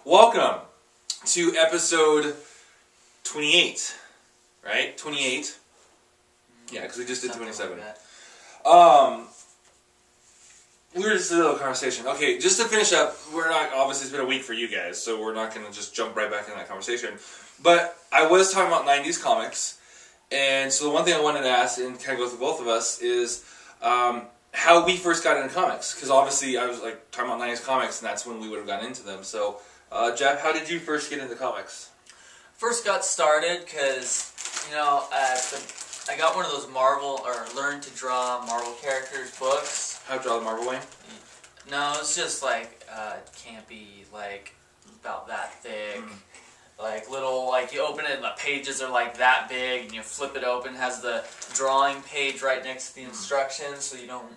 Welcome to episode 28, right? 28. Yeah, because we just did 27. We were just a little conversation. Okay, just to finish up, we're not, obviously it's been a week for you guys, so we're not going to just jump right back into that conversation. But I was talking about 90s comics, and so the one thing I wanted to ask, and kind of go through both of us, is how we first got into comics. Because obviously I was like talking about 90s comics, and that's when we would have gotten into them. So, Jeff, how did you first get into comics? First got started because, I got one of those Marvel, or Learn to Draw Marvel Characters books. How to Draw the Marvel Way? No, it's just like, campy, like, about that thick. Like, little, like, you open it and the pages are like that big, and you flip it open, it has the drawing page right next to the instructions, so you don't,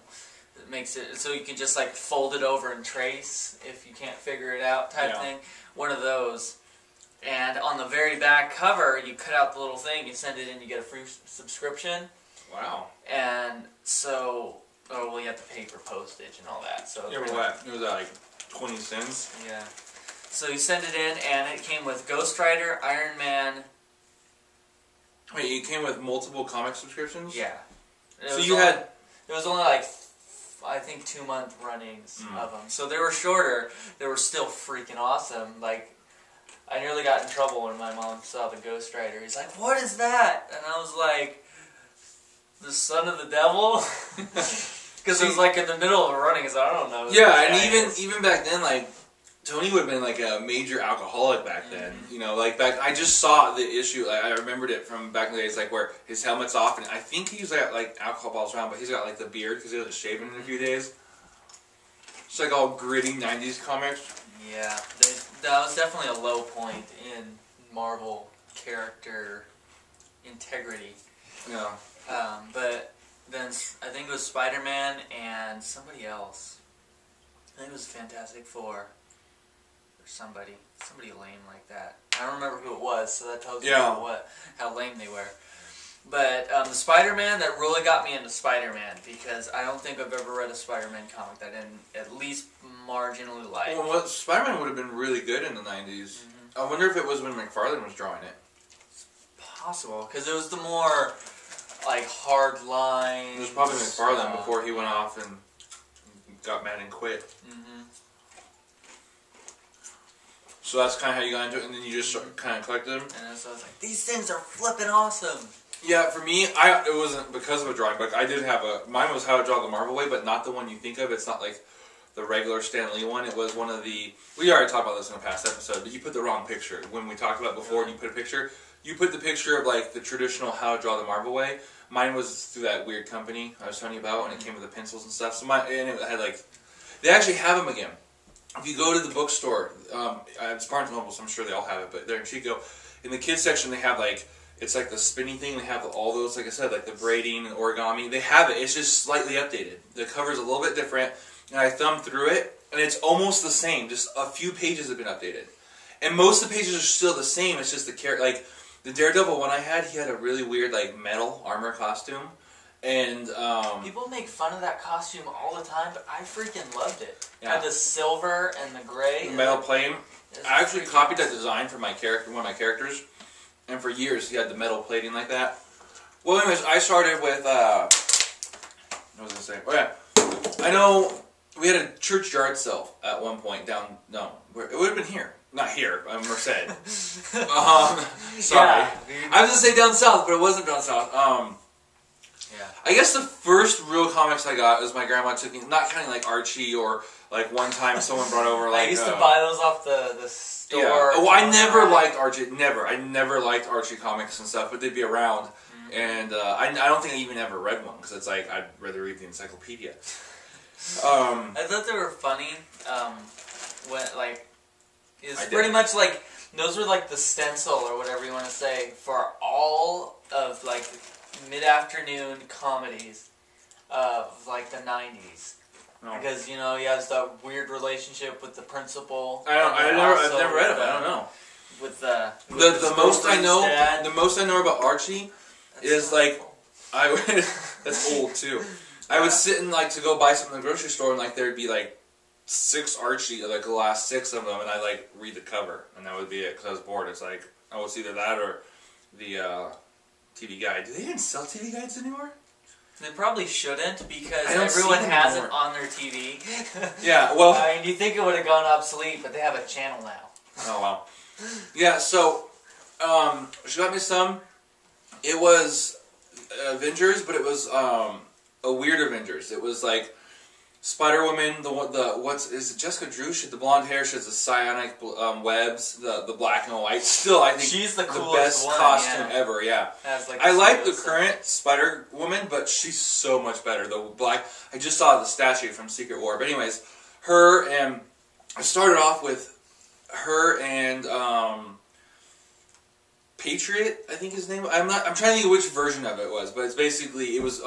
it makes it, so you can just, like, fold it over and trace if you can't figure it out type thing. One of those. And on the very back cover, you cut out the little thing, you send it in, you get a free subscription. Wow. And so, you have to pay for postage and all that. So yeah, what? It was like 20 cents? Yeah. So you send it in, and it came with Ghost Rider, Iron Man. Wait, it came with multiple comic subscriptions? Yeah. So you had... It was only like, I think, 2-month runnings of them. So they were shorter. They were still freaking awesome. Like, I nearly got in trouble when my mom saw the Ghost Rider. He's like, "What is that?" And I was like, "The son of the devil?" Because it was like in the middle of a running, so I don't know. Yeah, and even back then, like, Tony would have been like a major alcoholic back then. You know, like back, I just saw the issue, like, I remembered it from back in the days, like where his helmet's off, and I think he's got like alcohol bottles around, but he's got like the beard because he wasn't shaving in a few days. It's like all gritty 90s comics. Yeah, that was definitely a low point in Marvel character integrity. Yeah. But then I think it was Spider-Man and somebody else. I think it was Fantastic Four. Or somebody lame like that. I don't remember who it was, so that tells you how lame they were. But the Spider-Man, that really got me into Spider-Man, because I don't think I've ever read a Spider-Man comic that I didn't at least marginally like. Well, Spider-Man would have been really good in the 90s. I wonder if it was when McFarlane was drawing it. It's possible, because it was the more, like, hard lines. It was probably McFarlane before he went off and got mad and quit. So that's kind of how you got into it, and then you just kind of collected them? And so I was like, these things are flipping awesome! Yeah, for me, it wasn't because of a drawing book. I did have mine was How to Draw the Marvel Way, but not the one you think of. It's not like the regular Stan Lee one. It was one of the, we already talked about this in a past episode, but you put the wrong picture. When we talked about it before, and you put a picture, you put the picture of like the traditional How to Draw the Marvel Way. Mine was through that weird company I was telling you about, and it came with the pencils and stuff. So and it had like, they actually have them again. If you go to the bookstore, it's Barnes & Noble, so I'm sure they all have it, but there in Chico, in the kids section, they have like, it's like the spinny thing, they have all those, like I said, like the braiding and origami, they have it, it's just slightly updated. The cover's a little bit different, and I thumbed through it, and it's almost the same, just a few pages have been updated. And most of the pages are still the same, it's just the character, like, the Daredevil one I had, he had a really weird, like, metal armor costume. And people make fun of that costume all the time, but I freaking loved it. Yeah. And the silver and the gray. The metal plane. I actually copied that design for my character, one of my characters, and for years he had the metal plating like that. Well, anyways, I started with what was I gonna say? Oh yeah, I know we had a church yard sale at one point down. No, it would have been here, not here. Merced. Sorry, Yeah. I was gonna say down south, but it wasn't down south. Yeah. I guess the first real comics I got was my grandma took me, not kind of like Archie or like one time someone brought over like... I used to buy those off the store. Yeah. Oh, I never liked Archie, never. I never liked Archie comics and stuff, but they'd be around. And I don't think I even ever read one, because it's like, I'd rather read the encyclopedia. I thought they were funny. It's pretty much like, those were like the stencil or whatever you want to say for all of like mid-afternoon comedies of like the 90s. No. Because, you know, he has that weird relationship with the principal. I've never read it. I don't know. With the most I know, dad. The most I know about Archie is like, that's old too. I would sit and like to go buy something in the grocery store, and like there'd be like 6 Archie, like the last 6 of them, and I like read the cover, and that would be it because I was bored. It's like, oh, it's either that or the TV guide. Do they even sell TV guides anymore? They probably shouldn't because everyone has it on their TV. Yeah, well, I mean, you think it would have gone obsolete, but they have a channel now. Oh wow. Yeah, so she got me some. It was Avengers, but it was a weird Avengers. It was like Spider-Woman, is it Jessica Drew? She had the blonde hair, she has the psionic webs, the black and white. Still, I think she's the best one, costume ever, yeah. I like the current Spider-Woman, but she's so much better. The black, I just saw the statue from Secret War. But anyways, her and, I started off with her and Patriot, I think his name. I'm trying to think of which version of it was, but it's basically, it was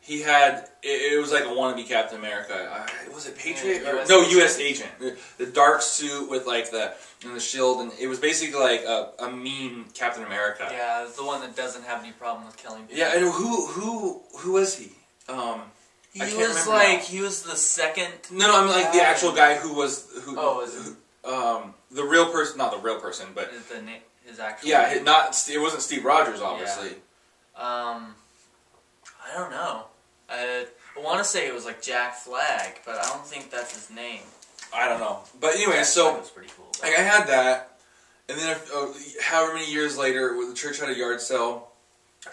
he had, it was like a wannabe Captain America. Was it Patriot? No, U.S. Agent. The dark suit with like the shield, and it was basically like a mean Captain America. Yeah, it's the one that doesn't have any problem with killing people. Yeah, and who was he? He was the second. No, I'm like the actual guy who was the real person, not the real person, but his actual. Yeah, name. It wasn't Steve Rogers, obviously. Yeah. I don't know. I want to say it was like Jack Flag, but I don't think that's his name. I don't know. But anyway, so that was pretty cool. Like I had that, and then however many years later, the church had a yard sale,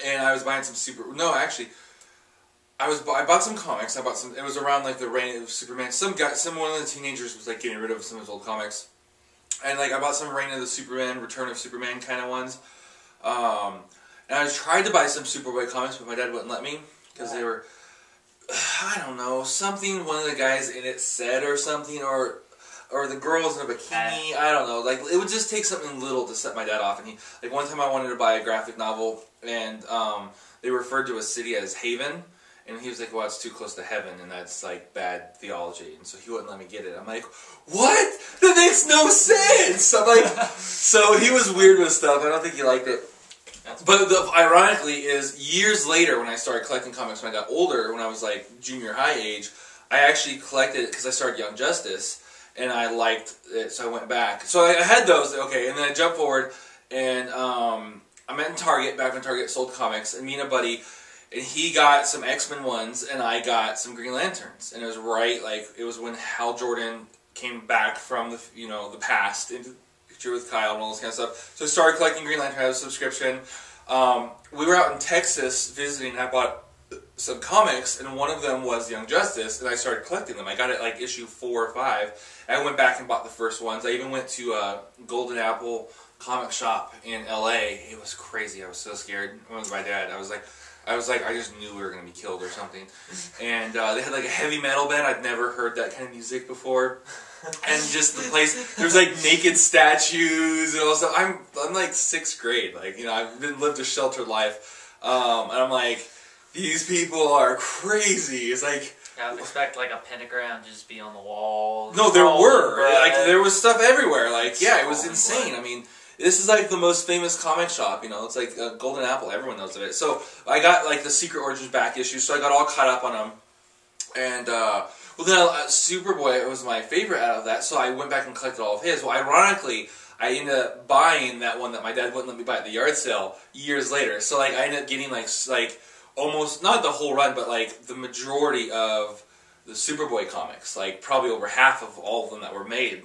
and I was buying some I bought some comics. It was around like the reign of Superman. One of the teenagers was like getting rid of some of his old comics, and like I bought some Reign of the Superman, Return of Superman kind of ones. And I tried to buy some Superboy comics, but my dad wouldn't let me because they were, I don't know, something one of the guys in it said or something, or the girls in a bikini. I don't know. Like it would just take something little to set my dad off. And like one time I wanted to buy a graphic novel, and they referred to a city as Haven. And he was like, well, it's too close to heaven, and that's, like, bad theology. And so he wouldn't let me get it. I'm like, what? That makes no sense! I'm like, so he was weird with stuff. I don't think he liked it. But ironically is, years later, when I started collecting comics when I got older, when I was, like, junior high age, I actually collected it because I started Young Justice, and I liked it, so I went back. So I had those, okay, and then I jumped forward, and I'm at Target, back when Target sold comics, and me and a buddy... And he got some X-Men ones, and I got some Green Lanterns. And it was it was when Hal Jordan came back from the past into the picture with Kyle and all this kind of stuff. So I started collecting Green Lantern. I had a subscription. We were out in Texas visiting, and I bought some comics, and one of them was Young Justice, and I started collecting them. I got it like issue 4 or 5. And I went back and bought the first ones. I even went to Golden Apple comic shop in L.A. It was crazy. I was so scared. I went with my dad. I was like, I just knew we were going to be killed or something. And they had like a heavy metal band. I'd never heard that kind of music before. And just the place, there's like naked statues and all stuff. I'm like 6th grade. Like, I've lived a sheltered life. And I'm like, these people are crazy. It's like... I would expect like a pentagram to just be on the wall. No, there were. Like, there was stuff everywhere. Like, yeah, it was insane. I mean... This is like the most famous comic shop, it's like Golden Apple, everyone knows of it. So I got like the Secret Origins back issue, so I got all caught up on them. And, then Superboy was my favorite out of that, so I went back and collected all of his. Well, ironically, I ended up buying that one that my dad wouldn't let me buy at the yard sale years later. So like I ended up getting like almost, not the whole run, but like the majority of the Superboy comics, like probably over half of all of them that were made.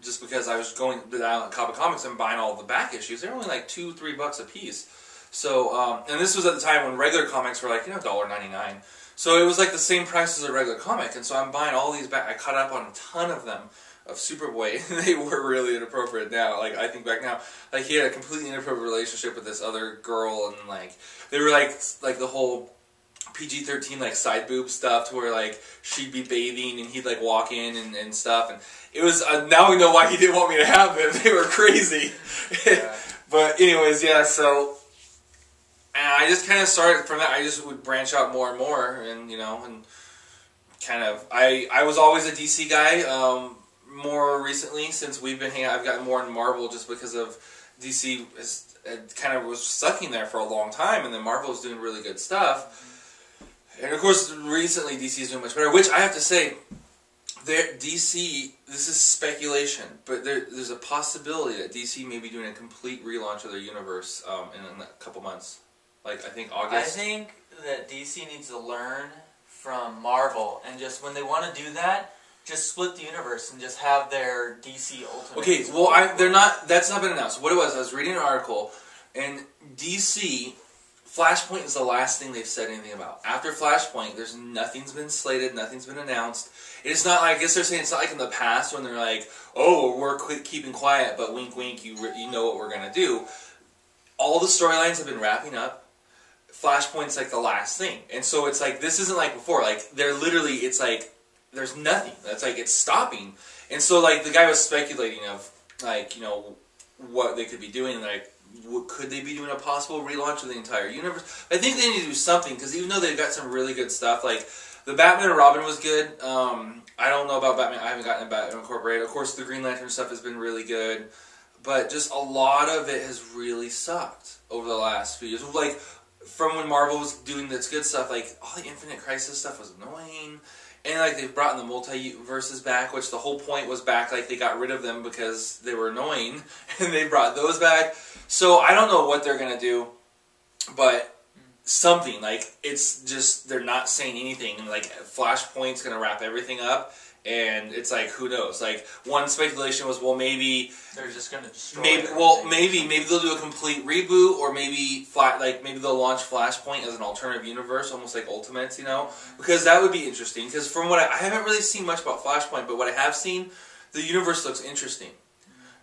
Just because I was going down at Coppa Comics and buying all the back issues. They're only like $2-3 a piece. So, and this was at the time when regular comics were like, $1.99. So it was like the same price as a regular comic. And so I'm buying all these back. I caught up on a ton of them, of Superboy. They were really inappropriate now. Like, I think back now, like he had a completely inappropriate relationship with this other girl. And like, they were like the whole... PG-13 like side boob stuff to where like she'd be bathing and he'd like walk in and stuff, and it was now we know why he didn't want me to have them. They were crazy. Yeah. But anyways, yeah, so and I just kind of started from that. I just would branch out more and more, and and kind of I was always a DC guy. More recently, since we've been hanging out, I've gotten more in Marvel just because of DC kind of was sucking there for a long time, and then Marvel was doing really good stuff. And of course, recently DC is doing much better, which I have to say, DC, this is speculation, but there's a possibility that DC may be doing a complete relaunch of their universe in a couple months. Like, I think August. I think that DC needs to learn from Marvel, and just when they want to do that, just split the universe and just have their DC Ultimate. Okay, well, they're not. That's not been announced. What it was, I was reading an article, and DC, Flashpoint is the last thing they've said anything about. After Flashpoint, nothing's been slated, nothing's been announced. It's not. I guess they're saying it's not like in the past when they're like, "Oh, we're keeping quiet, but wink, wink, you know what we're gonna do." All the storylines have been wrapping up. Flashpoint's like the last thing, and so it's like this isn't like before. Like they're literally, it's like there's nothing. That's like it's stopping, and so like the guy was speculating of like what they could be doing, like. Could they be doing a possible relaunch of the entire universe? I think they need to do something, because even though they've got some really good stuff, like the Batman and Robin was good. I don't know about Batman. I haven't gotten a Batman Incorporated. Of course, the Green Lantern stuff has been really good, but just a lot of it has really sucked over the last few years. Like from when Marvel was doing this good stuff, like all the Infinite Crisis stuff was annoying. And like they've brought in the multiverses back, which the whole point was back. Like they got rid of them because they were annoying, and they brought those back. So I don't know what they're gonna do, but something like it's just they're not saying anything. And like Flashpoint's gonna wrap everything up, and it's like who knows? Like one speculation was, well, maybe they're just gonna destroy. Maybe they'll do a complete reboot, or maybe maybe they'll launch Flashpoint as an alternative universe, almost like Ultimates, because that would be interesting. Because from what I haven't really seen much about Flashpoint, but what I have seen, the universe looks interesting.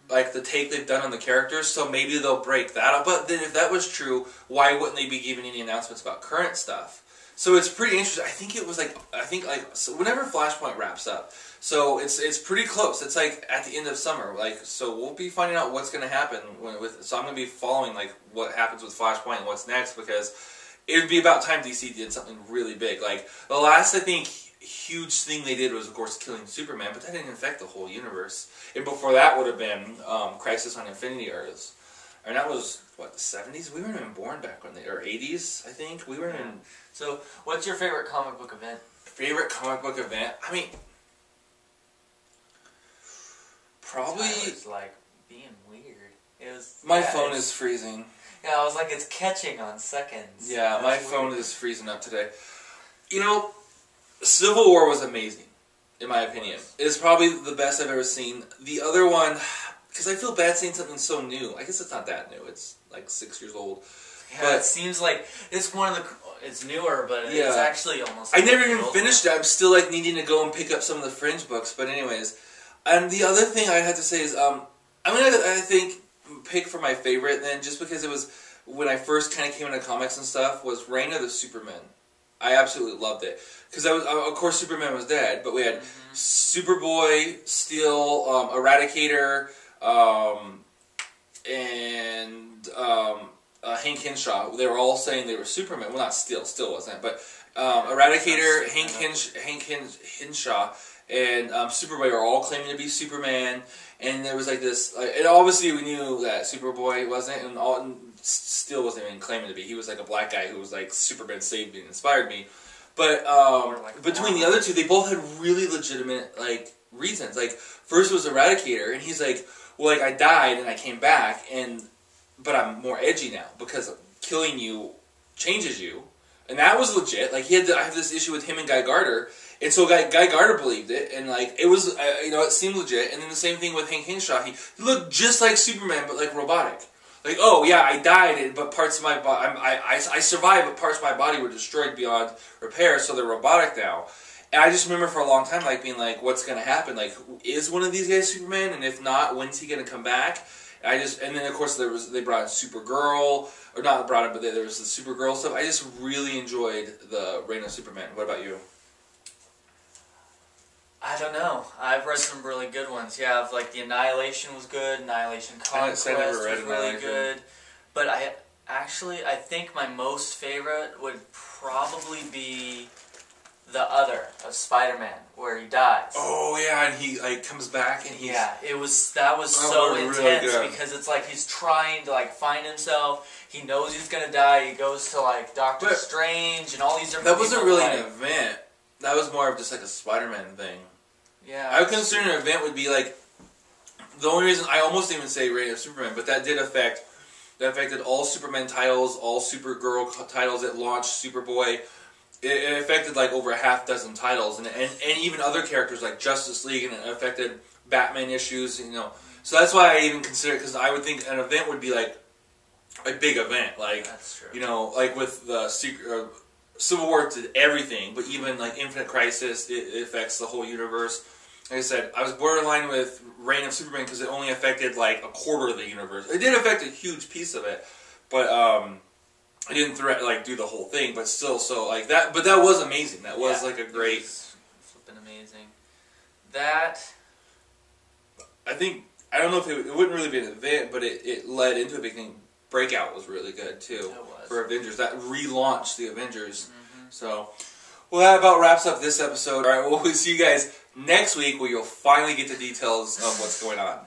Like the take they've done on the characters, so maybe they'll break that up. But then if that was true, why wouldn't they be giving any announcements about current stuff? So it's pretty interesting. I think it was so whenever Flashpoint wraps up, so it's pretty close. It's like at the end of summer. Like so we'll be finding out what's going to happen so I'm going to be following like what happens with Flashpoint and what's next, because it would be about time DC did something really big. Like the last I think huge thing they did was of course killing Superman, but that didn't affect the whole universe. And before that would have been Crisis on Infinity Earths. And that was, what, the 70s? We weren't even born back when or 80s, I think. We were in... So, what's your favorite comic book event? Favorite comic book event? I mean... Probably... It was, like, being weird. It was... My phone is freezing. Yeah, I was like, it's catching on seconds. Yeah, my phone is freezing up today. Civil War was amazing, in my opinion. It's probably the best I've ever seen. The other one... Because I feel bad saying something so new. I guess it's not that new. It's like 6 years old. Yeah, but it seems like it's one of the... It's newer, but it's actually almost... I never even finished it. I'm still like needing to go and pick up some of the Fringe books. But anyways. And the other thing I had to say is... I'm going to, I think, pick for my favorite then, just because it was... When I first kind of came into comics and stuff, was Reign of the Supermen. I absolutely loved it. Because of course Superman was dead, but we had Superboy, Steel, Eradicator... Hank Henshaw. They were all saying they were Superman. Well, not still wasn't, but Eradicator, Hank Henshaw, and Superboy are all claiming to be Superman. And there was like this, and obviously we knew that Superboy wasn't, and Steel wasn't even claiming to be. He was like a black guy who was like Superman saved me and inspired me. But between the other two, they both had really legitimate like reasons. Like first was Eradicator, and he's like, well, like I died and I came back, but I'm more edgy now because killing you changes you, and that was legit. Like I have this issue with him and Guy Gardner, and so Guy Gardner believed it, and like it was, it seemed legit. And then the same thing with Hank Henshaw. He looked just like Superman, but like robotic. Like, oh yeah, I died, but parts of my body, I survived, but parts of my body were destroyed beyond repair, so they're robotic now. And I just remember for a long time, like, being like, what's going to happen? Like, is one of these guys Superman? And if not, when's he going to come back? And then, of course, they brought in Supergirl, or not brought in, but there was the Supergirl stuff. I just really enjoyed the Reign of Superman. What about you? I don't know. I've read some really good ones. Yeah, like the Annihilation was good. Annihilation Conquest was really good. But I think my most favorite would probably be the other of Spider-Man, where he dies. Oh yeah, and he like comes back and he's... Yeah, that was so intense because it's like he's trying to like find himself. He knows he's gonna die. He goes to like Doctor Strange and all these different. That wasn't really an event. That was more of just like a Spider-Man thing. Yeah. I would consider an event would be like the only reason I almost didn't even say Reign of Superman, but that affected all Superman titles, all Supergirl titles. It launched Superboy. It affected like over a half dozen titles, and even other characters like Justice League, and it affected Batman issues. So that's why I even consider it, because I would think an event would be like a big event, like that's true. Like with the Civil War did everything, but even like Infinite Crisis, it affects the whole universe. Like I said, I was borderline with Reign of Superman because it only affected like a quarter of the universe. It did affect a huge piece of it, but it didn't do the whole thing. But still, so like that. But that was amazing. That was like a great, flipping amazing. That I think I don't know if it wouldn't really be an event, but it led into a big thing. Breakout was really good too for Avengers. That relaunched the Avengers. So, well, that about wraps up this episode. All right, well, we'll see you guys next week where you'll finally get the details of what's going on.